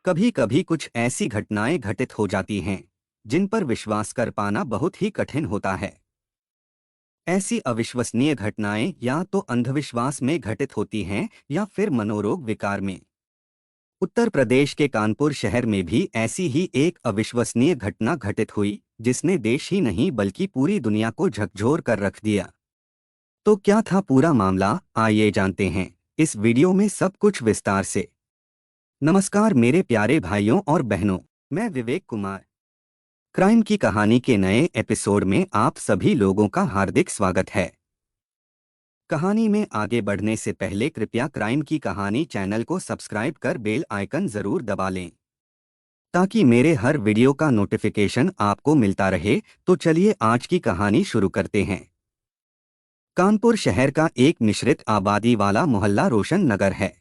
कभी कभी कुछ ऐसी घटनाएं घटित हो जाती हैं जिन पर विश्वास कर पाना बहुत ही कठिन होता है। ऐसी अविश्वसनीय घटनाएं या तो अंधविश्वास में घटित होती हैं या फिर मनोरोग विकार में। उत्तर प्रदेश के कानपुर शहर में भी ऐसी ही एक अविश्वसनीय घटना घटित हुई जिसने देश ही नहीं बल्कि पूरी दुनिया को झकझोर कर रख दिया। तो क्या था पूरा मामला, आइए जानते हैं इस वीडियो में सब कुछ विस्तार से। नमस्कार मेरे प्यारे भाइयों और बहनों, मैं विवेक कुमार। क्राइम की कहानी के नए एपिसोड में आप सभी लोगों का हार्दिक स्वागत है। कहानी में आगे बढ़ने से पहले कृपया क्राइम की कहानी चैनल को सब्सक्राइब कर बेल आइकन जरूर दबा लें ताकि मेरे हर वीडियो का नोटिफिकेशन आपको मिलता रहे। तो चलिए आज की कहानी शुरू करते हैं। कानपुर शहर का एक मिश्रित आबादी वाला मोहल्ला रोशन नगर है।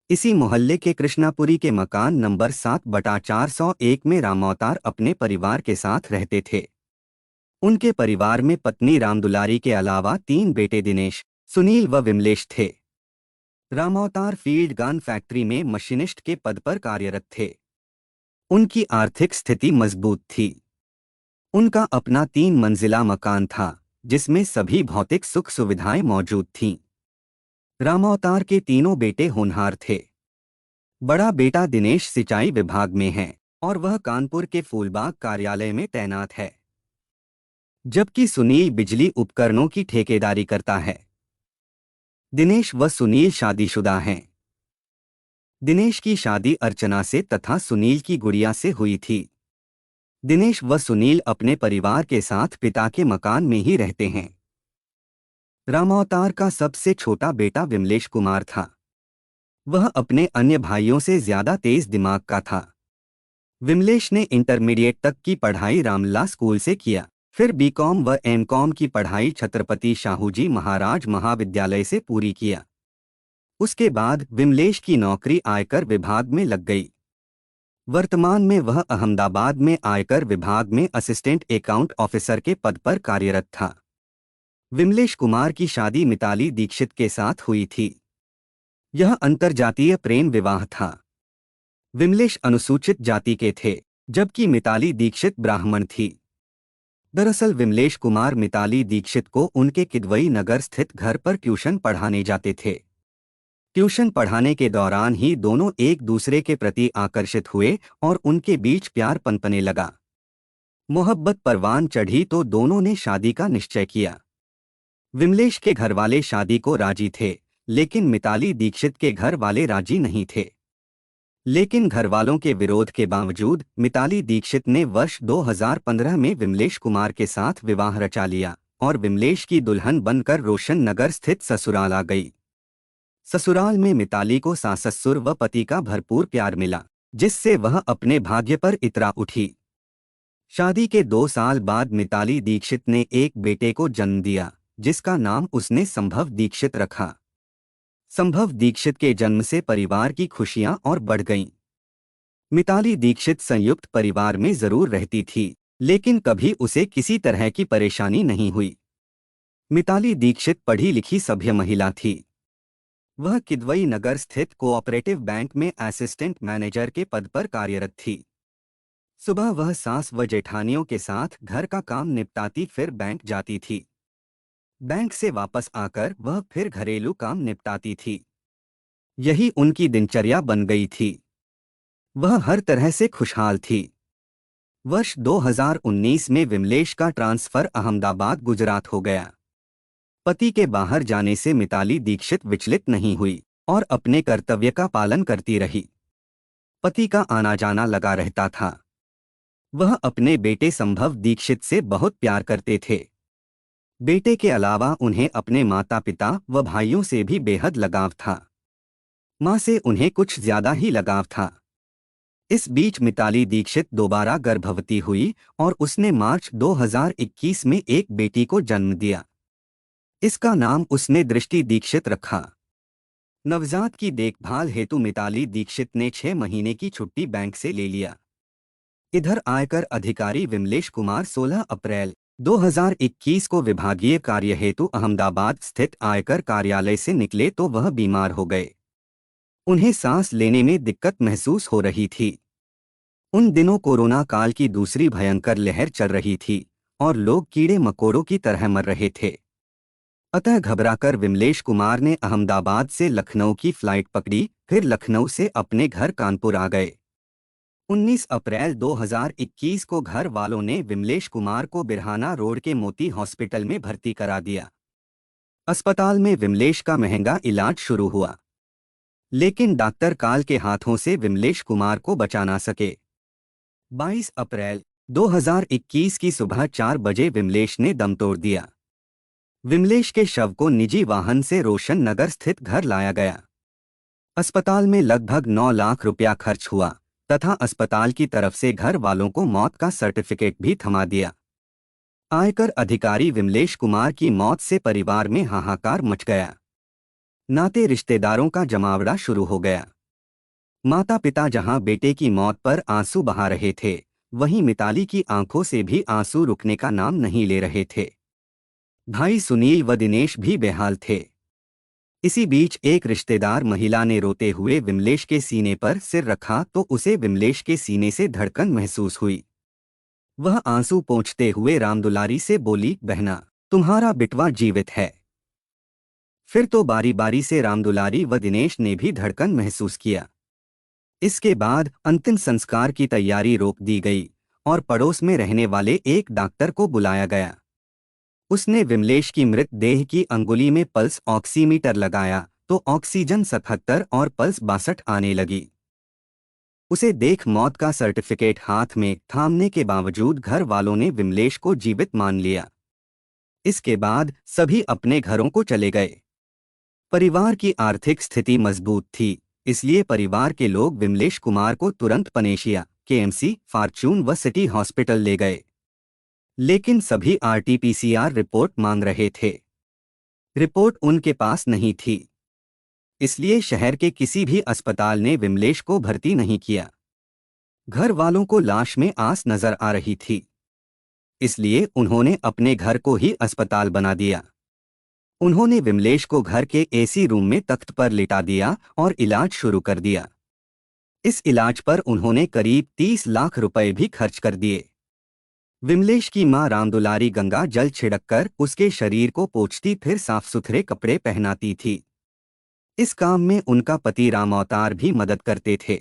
इसी मोहल्ले के कृष्णापुरी के मकान नंबर 7/401 में रामअवतार अपने परिवार के साथ रहते थे। उनके परिवार में पत्नी रामदुलारी के अलावा 3 बेटे दिनेश, सुनील व विमलेश थे। रामअवतार फील्ड गन फैक्ट्री में मशीनिस्ट के पद पर कार्यरत थे। उनकी आर्थिक स्थिति मजबूत थी। उनका अपना 3 मंजिला मकान था जिसमें सभी भौतिक सुख सुविधाएं मौजूद थीं। रामअवतार के तीनों बेटे होनहार थे। बड़ा बेटा दिनेश सिंचाई विभाग में है और वह कानपुर के फूलबाग कार्यालय में तैनात है, जबकि सुनील बिजली उपकरणों की ठेकेदारी करता है। दिनेश व सुनील शादीशुदा हैं। दिनेश की शादी अर्चना से तथा सुनील की गुड़िया से हुई थी। दिनेश व सुनील अपने परिवार के साथ पिता के मकान में ही रहते हैं। रामअवतार का सबसे छोटा बेटा विमलेश कुमार था। वह अपने अन्य भाइयों से ज्यादा तेज दिमाग का था। विमलेश ने इंटरमीडिएट तक की पढ़ाई रामलला स्कूल से किया, फिर बीकॉम व एमकॉम की पढ़ाई छत्रपति शाहूजी महाराज महाविद्यालय से पूरी किया। उसके बाद विमलेश की नौकरी आयकर विभाग में लग गई। वर्तमान में वह अहमदाबाद में आयकर विभाग में असिस्टेंट अकाउंट ऑफिसर के पद पर कार्यरत था। विमलेश कुमार की शादी मिताली दीक्षित के साथ हुई थी। यह अंतरजातीय प्रेम विवाह था। विमलेश अनुसूचित जाति के थे, जबकि मिताली दीक्षित ब्राह्मण थी। दरअसल विमलेश कुमार मिताली दीक्षित को उनके किदवई नगर स्थित घर पर ट्यूशन पढ़ाने जाते थे। ट्यूशन पढ़ाने के दौरान ही दोनों एक दूसरे के प्रति आकर्षित हुए और उनके बीच प्यार पनपने लगा। मोहब्बत परवान चढ़ी तो दोनों ने शादी का निश्चय किया। विमलेश के घरवाले शादी को राजी थे, लेकिन मिताली दीक्षित के घर वाले राजी नहीं थे। लेकिन घरवालों के विरोध के बावजूद मिताली दीक्षित ने वर्ष 2015 में विमलेश कुमार के साथ विवाह रचा लिया और विमलेश की दुल्हन बनकर रोशन नगर स्थित ससुराल आ गई। ससुराल में मिताली को सास ससुर व पति का भरपूर प्यार मिला, जिससे वह अपने भाग्य पर इतरा उठी। शादी के 2 साल बाद मिताली दीक्षित ने एक बेटे को जन्म दिया, जिसका नाम उसने संभव दीक्षित रखा। संभव दीक्षित के जन्म से परिवार की खुशियां और बढ़ गईं। मिताली दीक्षित संयुक्त परिवार में जरूर रहती थी, लेकिन कभी उसे किसी तरह की परेशानी नहीं हुई। मिताली दीक्षित पढ़ी लिखी सभ्य महिला थी। वह किदवई नगर स्थित कोऑपरेटिव बैंक में असिस्टेंट मैनेजर के पद पर कार्यरत थी। सुबह वह सास व जेठानियों के साथ घर का काम निपटाती फिर बैंक जाती थी। बैंक से वापस आकर वह फिर घरेलू काम निपटाती थी। यही उनकी दिनचर्या बन गई थी। वह हर तरह से खुशहाल थी। वर्ष 2019 में विमलेश का ट्रांसफर अहमदाबाद गुजरात हो गया। पति के बाहर जाने से मिताली दीक्षित विचलित नहीं हुई और अपने कर्तव्य का पालन करती रही। पति का आना जाना लगा रहता था। वह अपने बेटे संभव दीक्षित से बहुत प्यार करते थे। बेटे के अलावा उन्हें अपने माता पिता व भाइयों से भी बेहद लगाव था। मां से उन्हें कुछ ज्यादा ही लगाव था। इस बीच मिताली दीक्षित दोबारा गर्भवती हुई और उसने मार्च 2021 में एक बेटी को जन्म दिया। इसका नाम उसने दृष्टि दीक्षित रखा। नवजात की देखभाल हेतु मिताली दीक्षित ने 6 महीने की छुट्टी बैंक से ले लिया। इधर आयकर अधिकारी विमलेश कुमार 16 अप्रैल 2021 को विभागीय कार्य हेतु अहमदाबाद स्थित आयकर कार्यालय से निकले तो वह बीमार हो गए। उन्हें सांस लेने में दिक्कत महसूस हो रही थी। उन दिनों कोरोना काल की दूसरी भयंकर लहर चल रही थी और लोग कीड़े मकोड़ों की तरह मर रहे थे। अतः घबराकर विमलेश कुमार ने अहमदाबाद से लखनऊ की फ्लाइट पकड़ी, फिर लखनऊ से अपने घर कानपुर आ गए। 19 अप्रैल 2021 को घर वालों ने विमलेश कुमार को बिरहाना रोड के मोती हॉस्पिटल में भर्ती करा दिया। अस्पताल में विमलेश का महंगा इलाज शुरू हुआ, लेकिन डॉक्टर काल के हाथों से विमलेश कुमार को बचा ना सके। 22 अप्रैल 2021 की सुबह 4 बजे विमलेश ने दम तोड़ दिया। विमलेश के शव को निजी वाहन से रोशन नगर स्थित घर लाया गया। अस्पताल में लगभग 9 लाख रुपया खर्च हुआ तथा अस्पताल की तरफ से घर वालों को मौत का सर्टिफिकेट भी थमा दिया। आयकर अधिकारी विमलेश कुमार की मौत से परिवार में हाहाकार मच गया। नाते रिश्तेदारों का जमावड़ा शुरू हो गया। माता पिता जहां बेटे की मौत पर आंसू बहा रहे थे, वहीं मिताली की आंखों से भी आंसू रुकने का नाम नहीं ले रहे थे। भाई सुनील व दिनेश भी बेहाल थे। इसी बीच एक रिश्तेदार महिला ने रोते हुए विमलेश के सीने पर सिर रखा तो उसे विमलेश के सीने से धड़कन महसूस हुई। वह आंसू पोंछते हुए रामदुलारी से बोली, बहना, तुम्हारा बिटवा जीवित है। फिर तो बारी बारी से रामदुलारी व दिनेश ने भी धड़कन महसूस किया। इसके बाद अंतिम संस्कार की तैयारी रोक दी गई और पड़ोस में रहने वाले एक डॉक्टर को बुलाया गया। उसने विमलेश की मृतदेह की अंगुली में पल्स ऑक्सीमीटर लगाया तो ऑक्सीजन 77 और पल्स 62 आने लगी। उसे देख मौत का सर्टिफिकेट हाथ में थामने के बावजूद घर वालों ने विमलेश को जीवित मान लिया। इसके बाद सभी अपने घरों को चले गए। परिवार की आर्थिक स्थिति मजबूत थी, इसलिए परिवार के लोग विमलेश कुमार को तुरंत पनेशिया, केएमसी, फॉर्च्यून व सिटी हॉस्पिटल ले गए। लेकिन सभी आरटीपीसीआर रिपोर्ट मांग रहे थे। रिपोर्ट उनके पास नहीं थी, इसलिए शहर के किसी भी अस्पताल ने विमलेश को भर्ती नहीं किया। घर वालों को लाश में आस नजर आ रही थी, इसलिए उन्होंने अपने घर को ही अस्पताल बना दिया। उन्होंने विमलेश को घर के एसी रूम में तख्त पर लिटा दिया और इलाज शुरू कर दिया। इस इलाज पर उन्होंने करीब 30 लाख रुपए भी खर्च कर दिए। विमलेश की मां रामदुलारी गंगा जल छिड़ककर उसके शरीर को पोंछती, फिर साफ सुथरे कपड़े पहनाती थी। इस काम में उनका पति रामअवतार भी मदद करते थे।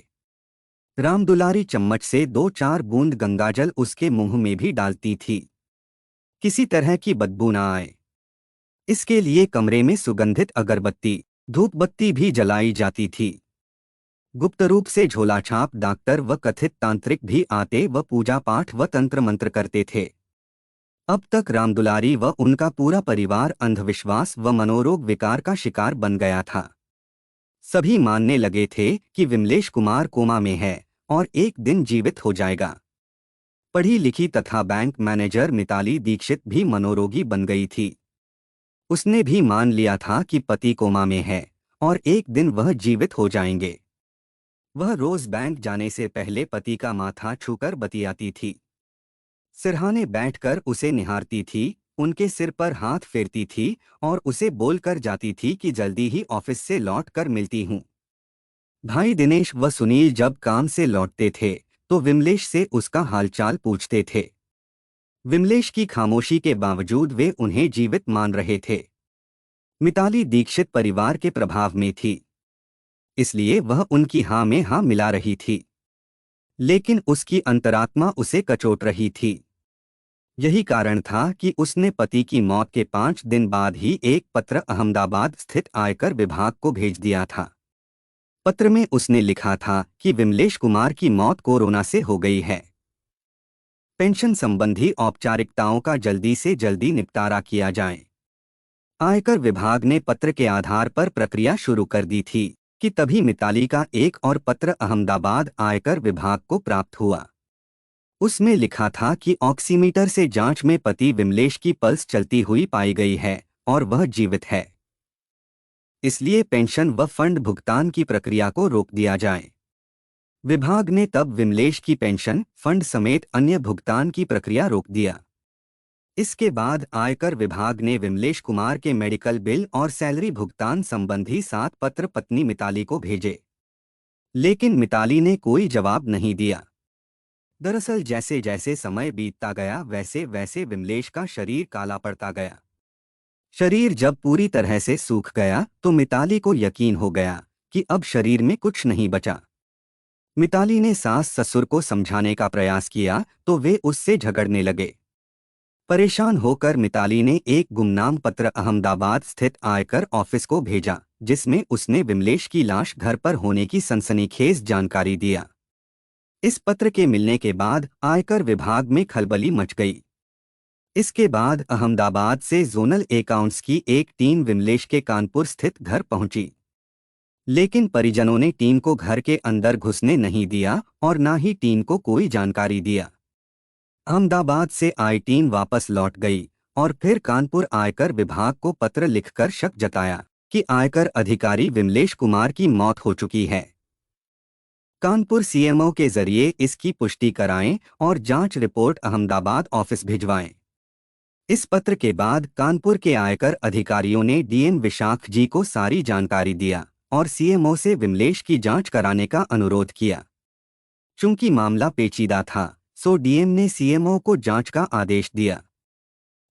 रामदुलारी चम्मच से 2-4 बूंद गंगाजल उसके मुंह में भी डालती थी, किसी तरह की बदबू न आए। इसके लिए कमरे में सुगंधित अगरबत्ती, धूप बत्ती भी जलाई जाती थी। गुप्त रूप से झोलाछाप डॉक्टर व कथित तांत्रिक भी आते व पूजा पाठ व तंत्र मंत्र करते थे। अब तक रामदुलारी व उनका पूरा परिवार अंधविश्वास व मनोरोग विकार का शिकार बन गया था। सभी मानने लगे थे कि विमलेश कुमार कोमा में है और एक दिन जीवित हो जाएगा। पढ़ी लिखी तथा बैंक मैनेजर मिताली दीक्षित भी मनोरोगी बन गई थी। उसने भी मान लिया था कि पति कोमा में है और एक दिन वह जीवित हो जाएंगे। वह रोज बैंक जाने से पहले पति का माथा छूकर बतियाती थी। सिरहाने बैठकर उसे निहारती थी, उनके सिर पर हाथ फेरती थी और उसे बोलकर जाती थी कि जल्दी ही ऑफिस से लौटकर मिलती हूँ। भाई दिनेश व सुनील जब काम से लौटते थे तो विमलेश से उसका हालचाल पूछते थे। विमलेश की खामोशी के बावजूद वे उन्हें जीवित मान रहे थे। मिताली दीक्षित परिवार के प्रभाव में थी, इसलिए वह उनकी हाँ में हाँ मिला रही थी, लेकिन उसकी अंतरात्मा उसे कचोट रही थी। यही कारण था कि उसने पति की मौत के 5 दिन बाद ही एक पत्र अहमदाबाद स्थित आयकर विभाग को भेज दिया था। पत्र में उसने लिखा था कि विमलेश कुमार की मौत कोरोना से हो गई है। पेंशन संबंधी औपचारिकताओं का जल्दी से जल्दी निपटारा किया जाए। आयकर विभाग ने पत्र के आधार पर प्रक्रिया शुरू कर दी थी कि तभी मिताली का एक और पत्र अहमदाबाद आयकर विभाग को प्राप्त हुआ। उसमें लिखा था कि ऑक्सीमीटर से जांच में पति विमलेश की पल्स चलती हुई पाई गई है और वह जीवित है, इसलिए पेंशन व फंड भुगतान की प्रक्रिया को रोक दिया जाए। विभाग ने तब विमलेश की पेंशन, फंड समेत अन्य भुगतान की प्रक्रिया रोक दिया। इसके बाद आयकर विभाग ने विमलेश कुमार के मेडिकल बिल और सैलरी भुगतान संबंधी 7 पत्र पत्नी मिताली को भेजे। लेकिन मिताली ने कोई जवाब नहीं दिया। दरअसल जैसे जैसे समय बीतता गया वैसे वैसे विमलेश का शरीर काला पड़ता गया। शरीर जब पूरी तरह से सूख गया तो मिताली को यकीन हो गया कि अब शरीर में कुछ नहीं बचा। मिताली ने सास ससुर को समझाने का प्रयास किया तो वे उससे झगड़ने लगे। परेशान होकर मिताली ने एक गुमनाम पत्र अहमदाबाद स्थित आयकर ऑफिस को भेजा, जिसमें उसने विमलेश की लाश घर पर होने की सनसनीखेज जानकारी दिया। इस पत्र के मिलने के बाद आयकर विभाग में खलबली मच गई। इसके बाद अहमदाबाद से जोनल अकाउंट्स की एक टीम विमलेश के कानपुर स्थित घर पहुंची। लेकिन परिजनों ने टीम को घर के अंदर घुसने नहीं दिया और न ही टीम को कोई जानकारी दिया। अहमदाबाद से आई टीम वापस लौट गई और फिर कानपुर आयकर विभाग को पत्र लिखकर शक जताया कि आयकर अधिकारी विमलेश कुमार की मौत हो चुकी है। कानपुर सीएमओ के जरिए इसकी पुष्टि कराएं और जांच रिपोर्ट अहमदाबाद ऑफिस भिजवाएं। इस पत्र के बाद कानपुर के आयकर अधिकारियों ने डीएम विशाख जी को सारी जानकारी दिया और सीएमओ से विमलेश की जांच कराने का अनुरोध किया। चूंकि मामला पेचीदा था, सो डीएम ने सीएमओ को जांच का आदेश दिया।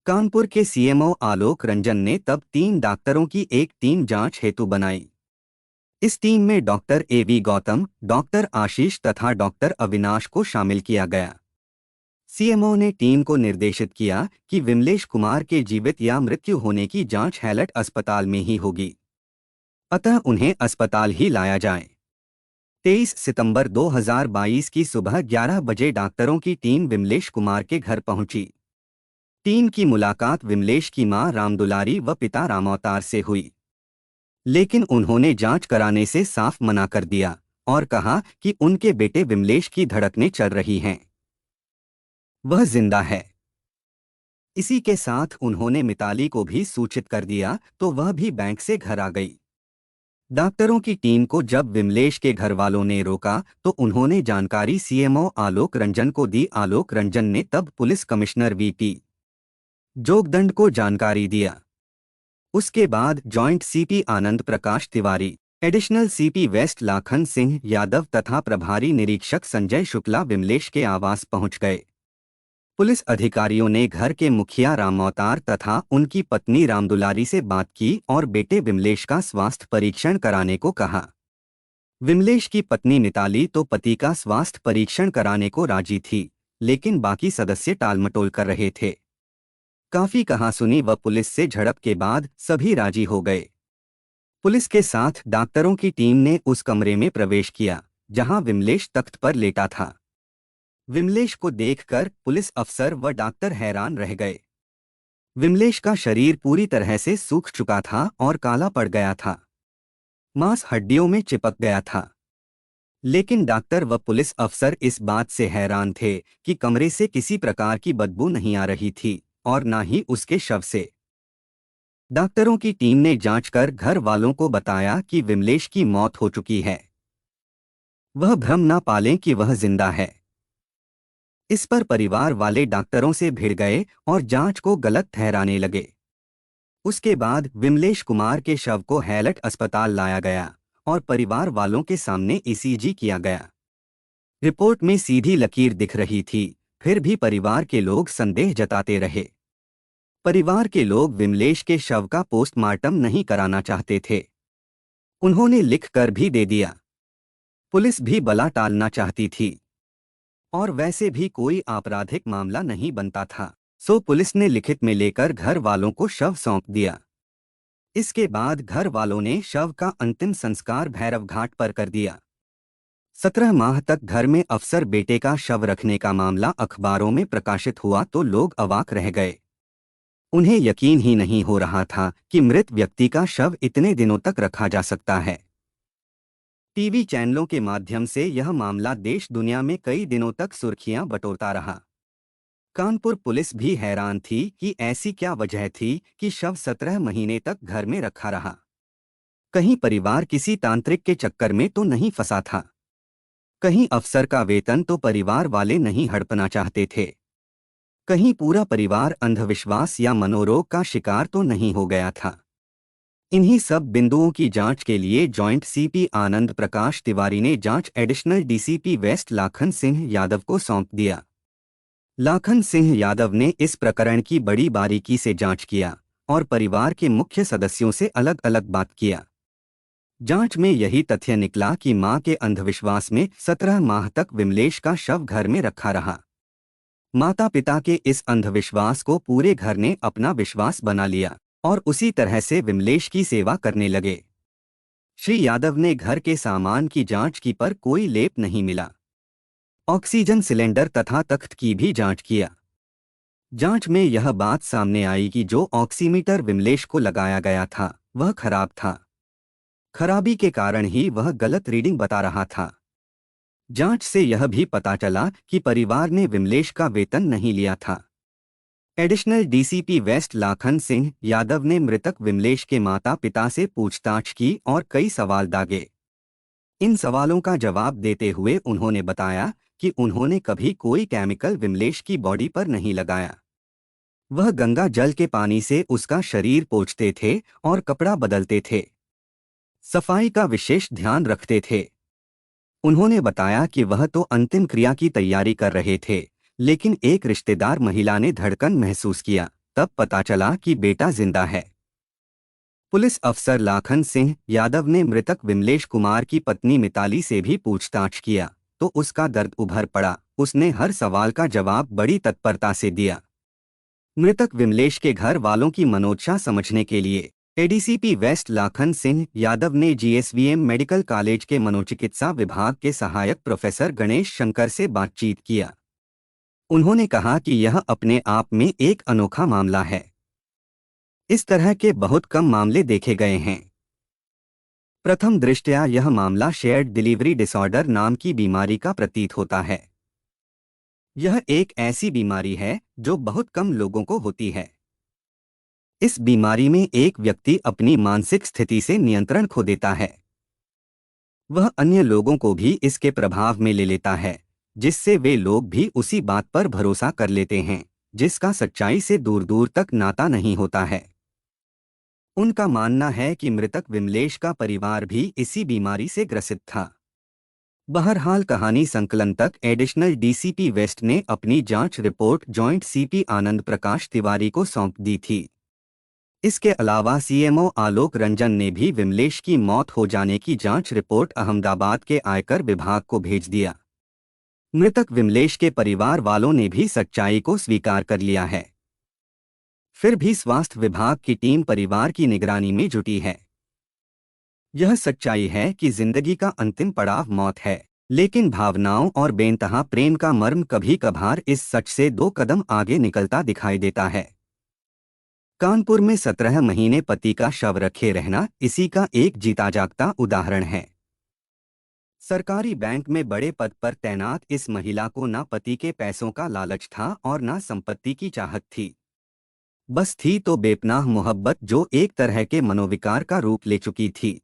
कानपुर के सीएमओ आलोक रंजन ने तब 3 डॉक्टरों की एक टीम जांच हेतु बनाई। इस टीम में डॉक्टर एवी गौतम, डॉक्टर आशीष तथा डॉक्टर अविनाश को शामिल किया गया। सीएमओ ने टीम को निर्देशित किया कि विमलेश कुमार के जीवित या मृत्यु होने की जांच हैलट अस्पताल में ही होगी, अतः उन्हें अस्पताल ही लाया जाए। 23 सितंबर 2022 की सुबह 11 बजे डॉक्टरों की टीम विमलेश कुमार के घर पहुंची। टीम की मुलाकात विमलेश की मां रामदुलारी व पिता रामअवतार से हुई, लेकिन उन्होंने जांच कराने से साफ मना कर दिया और कहा कि उनके बेटे विमलेश की धड़कनें चल रही हैं, वह जिंदा है। इसी के साथ उन्होंने मिताली को भी सूचित कर दिया तो वह भी बैंक से घर आ गई। डॉक्टरों की टीम को जब विमलेश के घर वालों ने रोका तो उन्होंने जानकारी सीएमओ आलोक रंजन को दी। आलोक रंजन ने तब पुलिस कमिश्नर वीपी जोगदंड को जानकारी दिया। उसके बाद joint CP Anand Prakash Tiwari, additional CP west Lakhan Singh Yadav तथा प्रभारी निरीक्षक संजय शुक्ला विमलेश के आवास पहुंच गए। पुलिस अधिकारियों ने घर के मुखिया रामअवतार तथा उनकी पत्नी रामदुलारी से बात की और बेटे विमलेश का स्वास्थ्य परीक्षण कराने को कहा। विमलेश की पत्नी मिताली तो पति का स्वास्थ्य परीक्षण कराने को राजी थी, लेकिन बाकी सदस्य टालमटोल कर रहे थे। काफी कहासुनी व पुलिस से झड़प के बाद सभी राजी हो गए। पुलिस के साथ डॉक्टरों की टीम ने उस कमरे में प्रवेश किया जहां विमलेश तख्त पर लेटा था। विमलेश को देखकर पुलिस अफसर व डॉक्टर हैरान रह गए। विमलेश का शरीर पूरी तरह से सूख चुका था और काला पड़ गया था, मांस हड्डियों में चिपक गया था। लेकिन डॉक्टर व पुलिस अफसर इस बात से हैरान थे कि कमरे से किसी प्रकार की बदबू नहीं आ रही थी और न ही उसके शव से। डॉक्टरों की टीम ने जांच कर घर वालों को बताया कि विमलेश की मौत हो चुकी है। वह भ्रम न पालें कि वह जिंदा है। इस पर परिवार वाले डॉक्टरों से भिड़ गए और जांच को गलत ठहराने लगे। उसके बाद विमलेश कुमार के शव को हैलट अस्पताल लाया गया और परिवार वालों के सामने ईसीजी किया गया। रिपोर्ट में सीधी लकीर दिख रही थी, फिर भी परिवार के लोग संदेह जताते रहे। परिवार के लोग विमलेश के शव का पोस्टमार्टम नहीं कराना चाहते थे। उन्होंने लिख कर भी दे दिया। पुलिस भी बला टालना चाहती थी और वैसे भी कोई आपराधिक मामला नहीं बनता था, सो पुलिस ने लिखित में लेकर घर वालों को शव सौंप दिया। इसके बाद घर वालों ने शव का अंतिम संस्कार भैरव घाट पर कर दिया। 17 माह तक घर में अफसर बेटे का शव रखने का मामला अखबारों में प्रकाशित हुआ तो लोग अवाक रह गए। उन्हें यकीन ही नहीं हो रहा था कि मृत व्यक्ति का शव इतने दिनों तक रखा जा सकता है। टीवी चैनलों के माध्यम से यह मामला देश दुनिया में कई दिनों तक सुर्खियां बटोरता रहा। कानपुर पुलिस भी हैरान थी कि ऐसी क्या वजह थी कि शव 17 महीने तक घर में रखा रहा। कहीं परिवार किसी तांत्रिक के चक्कर में तो नहीं फंसा था, कहीं अफसर का वेतन तो परिवार वाले नहीं हड़पना चाहते थे, कहीं पूरा परिवार अंधविश्वास या मनोरोग का शिकार तो नहीं हो गया था। इन्हीं सब बिंदुओं की जांच के लिए जॉइंट सीपी आनंद प्रकाश तिवारी ने जांच additional DCP waste Lakhan Singh Yadav को सौंप दिया। लाखन सिंह यादव ने इस प्रकरण की बड़ी बारीकी से जांच किया और परिवार के मुख्य सदस्यों से अलग अलग बात किया। जांच में यही तथ्य निकला कि मां के अंधविश्वास में 17 माह तक विमलेश का शव घर में रखा रहा। माता पिता के इस अंधविश्वास को पूरे घर ने अपना विश्वास बना लिया और उसी तरह से विमलेश की सेवा करने लगे। श्री यादव ने घर के सामान की जांच की पर कोई लेप नहीं मिला। ऑक्सीजन सिलेंडर तथा तख्त की भी जांच किया। जांच में यह बात सामने आई कि जो ऑक्सीमीटर विमलेश को लगाया गया था वह खराब था। खराबी के कारण ही वह गलत रीडिंग बता रहा था। जांच से यह भी पता चला कि परिवार ने विमलेश का वेतन नहीं लिया था। Additional DCP waste Lakhan Singh Yadav ने मृतक विमलेश के माता पिता से पूछताछ की और कई सवाल दागे। इन सवालों का जवाब देते हुए उन्होंने बताया कि उन्होंने कभी कोई केमिकल विमलेश की बॉडी पर नहीं लगाया। वह गंगा जल के पानी से उसका शरीर पोंछते थे और कपड़ा बदलते थे। सफाई का विशेष ध्यान रखते थे। उन्होंने बताया कि वह तो अंतिम क्रिया की तैयारी कर रहे थे, लेकिन एक रिश्तेदार महिला ने धड़कन महसूस किया, तब पता चला कि बेटा जिंदा है। पुलिस अफसर लाखन सिंह यादव ने मृतक विमलेश कुमार की पत्नी मिताली से भी पूछताछ किया तो उसका दर्द उभर पड़ा। उसने हर सवाल का जवाब बड़ी तत्परता से दिया। मृतक विमलेश के घर वालों की मनोदशा समझने के लिए एडीसीपी वेस्ट लाखन सिंह यादव ने जीएसवीएम मेडिकल कॉलेज के मनोचिकित्सा विभाग के सहायक प्रोफेसर गणेश शंकर से बातचीत किया। उन्होंने कहा कि यह अपने आप में एक अनोखा मामला है। इस तरह के बहुत कम मामले देखे गए हैं। प्रथम दृष्टया यह मामला शेयर्ड डिलीवरी डिसऑर्डर नाम की बीमारी का प्रतीत होता है। यह एक ऐसी बीमारी है जो बहुत कम लोगों को होती है। इस बीमारी में एक व्यक्ति अपनी मानसिक स्थिति से नियंत्रण खो देता है। वह अन्य लोगों को भी इसके प्रभाव में ले लेता है, जिससे वे लोग भी उसी बात पर भरोसा कर लेते हैं जिसका सच्चाई से दूर दूर तक नाता नहीं होता है। उनका मानना है कि मृतक विमलेश का परिवार भी इसी बीमारी से ग्रसित था। बहरहाल कहानी संकलन तक एडिशनल डीसीपी वेस्ट ने अपनी जांच report joint CP Anand Prakash Tiwari को सौंप दी थी। इसके अलावा सीएमओ आलोक रंजन ने भी विमलेश की मौत हो जाने की जांच रिपोर्ट अहमदाबाद के आयकर विभाग को भेज दिया। मृतक विमलेश के परिवार वालों ने भी सच्चाई को स्वीकार कर लिया है। फिर भी स्वास्थ्य विभाग की टीम परिवार की निगरानी में जुटी है। यह सच्चाई है कि जिंदगी का अंतिम पड़ाव मौत है, लेकिन भावनाओं और बेइंतहा प्रेम का मर्म कभी कभार इस सच से 2 कदम आगे निकलता दिखाई देता है। कानपुर में 17 महीने पति का शव रखे रहना इसी का एक जीता जागता उदाहरण है। सरकारी बैंक में बड़े पद पर तैनात इस महिला को न पति के पैसों का लालच था और न संपत्ति की चाहत थी। बस थी तो बेपनाह मोहब्बत जो एक तरह के मनोविकार का रूप ले चुकी थी।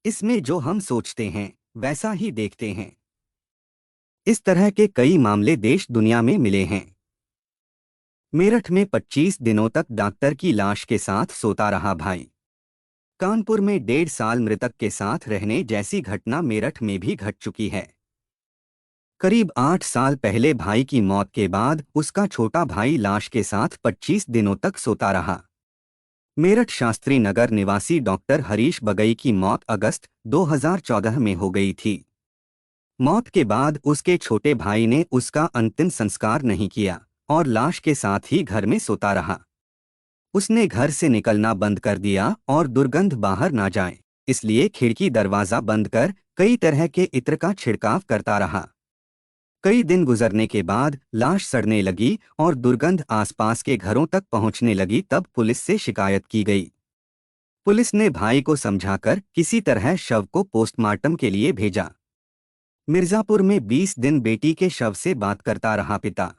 इसमें जो हम सोचते हैं वैसा ही देखते हैं। इस तरह के कई मामले देश दुनिया में मिले हैं। मेरठ में 25 दिनों तक डॉक्टर की लाश के साथ सोता रहा भाई। कानपुर में 1.5 साल मृतक के साथ रहने जैसी घटना मेरठ में भी घट चुकी है। करीब 8 साल पहले भाई की मौत के बाद उसका छोटा भाई लाश के साथ 25 दिनों तक सोता रहा। मेरठ शास्त्री नगर निवासी डॉक्टर हरीश बगई की मौत अगस्त 2014 में हो गई थी। मौत के बाद उसके छोटे भाई ने उसका अंतिम संस्कार नहीं किया और लाश के साथ ही घर में सोता रहा। उसने घर से निकलना बंद कर दिया और दुर्गंध बाहर ना जाए, इसलिए खिड़की दरवाजा बंद कर कई तरह के इत्र का छिड़काव करता रहा। कई दिन गुजरने के बाद लाश सड़ने लगी और दुर्गंध आसपास के घरों तक पहुंचने लगी, तब पुलिस से शिकायत की गई। पुलिस ने भाई को समझाकर किसी तरह शव को पोस्टमार्टम के लिए भेजा। मिर्जापुर में 20 दिन बेटी के शव से बात करता रहा पिता।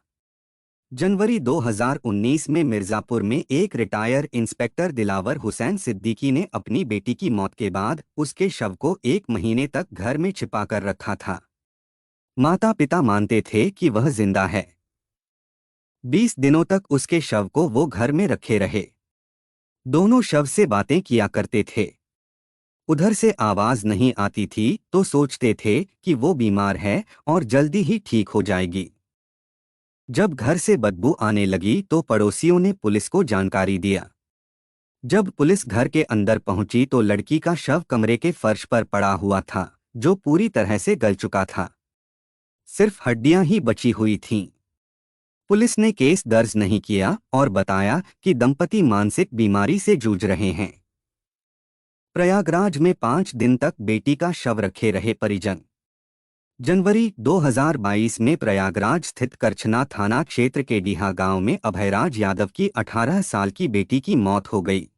जनवरी 2019 में मिर्जापुर में एक रिटायर इंस्पेक्टर दिलावर हुसैन सिद्दीकी ने अपनी बेटी की मौत के बाद उसके शव को 1 महीने तक घर में छिपाकर रखा था। माता पिता मानते थे कि वह जिंदा है। 20 दिनों तक उसके शव को वो घर में रखे रहे। दोनों शव से बातें किया करते थे। उधर से आवाज नहीं आती थी तो सोचते थे कि वो बीमार है और जल्दी ही ठीक हो जाएगी। जब घर से बदबू आने लगी तो पड़ोसियों ने पुलिस को जानकारी दिया। जब पुलिस घर के अंदर पहुंची तो लड़की का शव कमरे के फर्श पर पड़ा हुआ था, जो पूरी तरह से गल चुका था। सिर्फ हड्डियां ही बची हुई थीं। पुलिस ने केस दर्ज नहीं किया और बताया कि दंपति मानसिक बीमारी से जूझ रहे हैं। प्रयागराज में 5 दिन तक बेटी का शव रखे रहे परिजन। जनवरी 2022 में प्रयागराज स्थित करछना थाना क्षेत्र के डीहा गांव में अभयराज यादव की 18 साल की बेटी की मौत हो गई।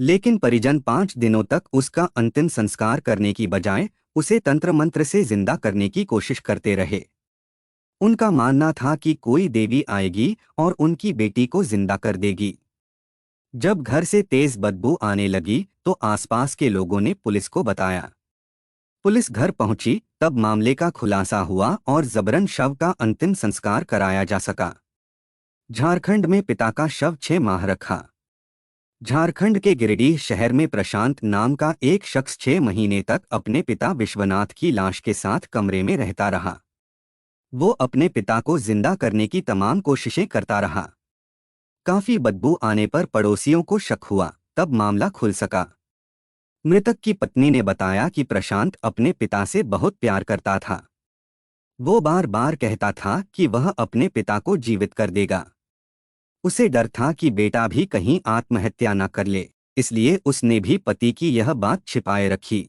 लेकिन परिजन 5 दिनों तक उसका अंतिम संस्कार करने की बजाय उसे तंत्र मंत्र से जिंदा करने की कोशिश करते रहे। उनका मानना था कि कोई देवी आएगी और उनकी बेटी को जिंदा कर देगी। जब घर से तेज बदबू आने लगी तो आसपास के लोगों ने पुलिस को बताया। पुलिस घर पहुंची तब मामले का खुलासा हुआ और जबरन शव का अंतिम संस्कार कराया जा सका। झारखंड में पिता का शव 6 माह रखा। झारखंड के गिरिडीह शहर में प्रशांत नाम का एक शख्स 6 महीने तक अपने पिता विश्वनाथ की लाश के साथ कमरे में रहता रहा। वो अपने पिता को जिंदा करने की तमाम कोशिशें करता रहा। काफी बदबू आने पर पड़ोसियों को शक हुआ, तब मामला खुल सका। मृतक की पत्नी ने बताया कि प्रशांत अपने पिता से बहुत प्यार करता था। वो बार बार कहता था कि वह अपने पिता को जीवित कर देगा। उसे डर था कि बेटा भी कहीं आत्महत्या न कर ले, इसलिए उसने भी पति की यह बात छिपाए रखी।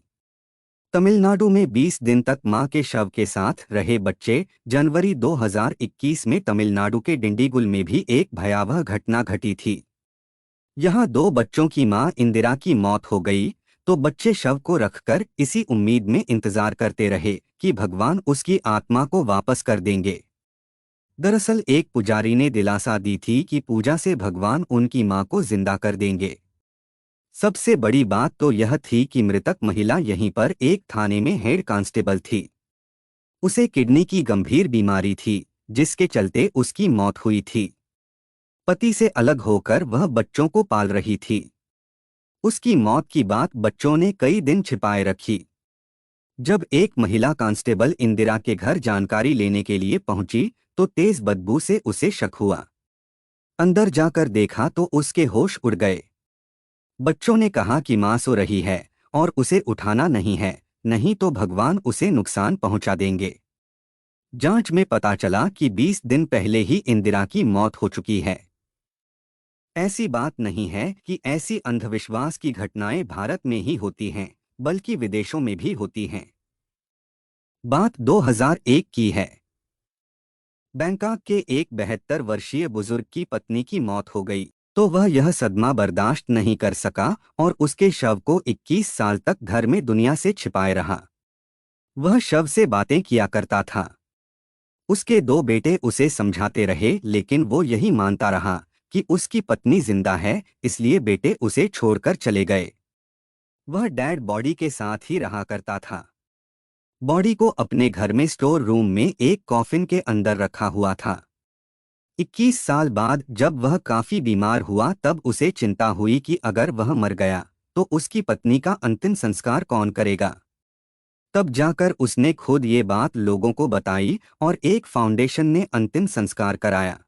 तमिलनाडु में 20 दिन तक मां के शव के साथ रहे बच्चे। जनवरी 2021 में तमिलनाडु के डिंडीगुल में भी एक भयावह घटना घटी थी। यहाँ 2 बच्चों की मां इंदिरा की मौत हो गई तो बच्चे शव को रखकर इसी उम्मीद में इंतजार करते रहे कि भगवान उसकी आत्मा को वापस कर देंगे। दरअसल एक पुजारी ने दिलासा दी थी कि पूजा से भगवान उनकी मां को जिंदा कर देंगे। सबसे बड़ी बात तो यह थी कि मृतक महिला यहीं पर एक थाने में हेड कांस्टेबल थी। उसे किडनी की गंभीर बीमारी थी, जिसके चलते उसकी मौत हुई थी। पति से अलग होकर वह बच्चों को पाल रही थी। उसकी मौत की बात बच्चों ने कई दिन छिपाए रखी। जब एक महिला कांस्टेबल इंदिरा के घर जानकारी लेने के लिए पहुंची तो तेज बदबू से उसे शक हुआ। अंदर जाकर देखा तो उसके होश उड़ गए। बच्चों ने कहा कि मां सो रही है और उसे उठाना नहीं है, नहीं तो भगवान उसे नुकसान पहुंचा देंगे। जांच में पता चला कि 20 दिन पहले ही इंदिरा की मौत हो चुकी है। ऐसी बात नहीं है कि ऐसी अंधविश्वास की घटनाएं भारत में ही होती हैं, बल्कि विदेशों में भी होती हैं। बात 2001 की है। बैंकॉक के एक 72 वर्षीय बुजुर्ग की पत्नी की मौत हो गई तो वह यह सदमा बर्दाश्त नहीं कर सका और उसके शव को 21 साल तक घर में दुनिया से छिपाए रहा। वह शव से बातें किया करता था। उसके 2 बेटे उसे समझाते रहे लेकिन वो यही मानता रहा कि उसकी पत्नी जिंदा है, इसलिए बेटे उसे छोड़कर चले गए। वह डेड बॉडी के साथ ही रहा करता था। बॉडी को अपने घर में स्टोर रूम में एक कॉफिन के अंदर रखा हुआ था। 21 साल बाद जब वह काफी बीमार हुआ तब उसे चिंता हुई कि अगर वह मर गया तो उसकी पत्नी का अंतिम संस्कार कौन करेगा। तब जाकर उसने खुद ये बात लोगों को बताई और एक फाउंडेशन ने अंतिम संस्कार कराया।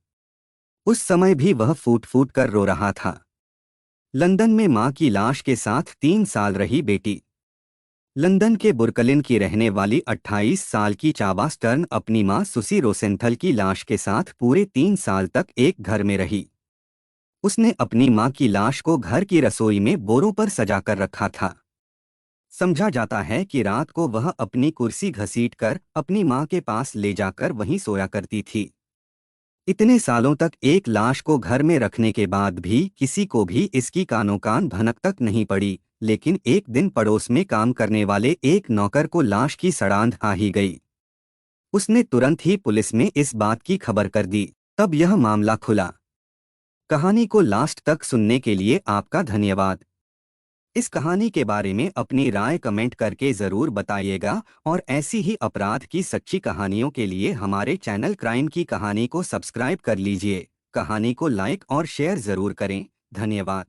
उस समय भी वह फूट फूट कर रो रहा था। लंदन में मां की लाश के साथ 3 साल रही बेटी। लंदन के बुरकलिन की रहने वाली 28 साल की चावा स्टर्न अपनी मां सुसी रोसेंथल की लाश के साथ पूरे 3 साल तक एक घर में रही। उसने अपनी मां की लाश को घर की रसोई में बोरों पर सजाकर रखा था। समझा जाता है कि रात को वह अपनी कुर्सी घसीटकर अपनी मां के पास ले जाकर वहीं सोया करती थी। इतने सालों तक एक लाश को घर में रखने के बाद भी किसी को भी इसकी कानो कान भनक तक नहीं पड़ी, लेकिन एक दिन पड़ोस में काम करने वाले एक नौकर को लाश की सड़ांध आ ही गई। उसने तुरंत ही पुलिस में इस बात की खबर कर दी। तब यह मामला खुला। कहानी को लास्ट तक सुनने के लिए आपका धन्यवाद। इस कहानी के बारे में अपनी राय कमेंट करके ज़रूर बताइएगा और ऐसी ही अपराध की सच्ची कहानियों के लिए हमारे चैनल क्राइम की कहानी को सब्सक्राइब कर लीजिए। कहानी को लाइक और शेयर ज़रूर करें। धन्यवाद।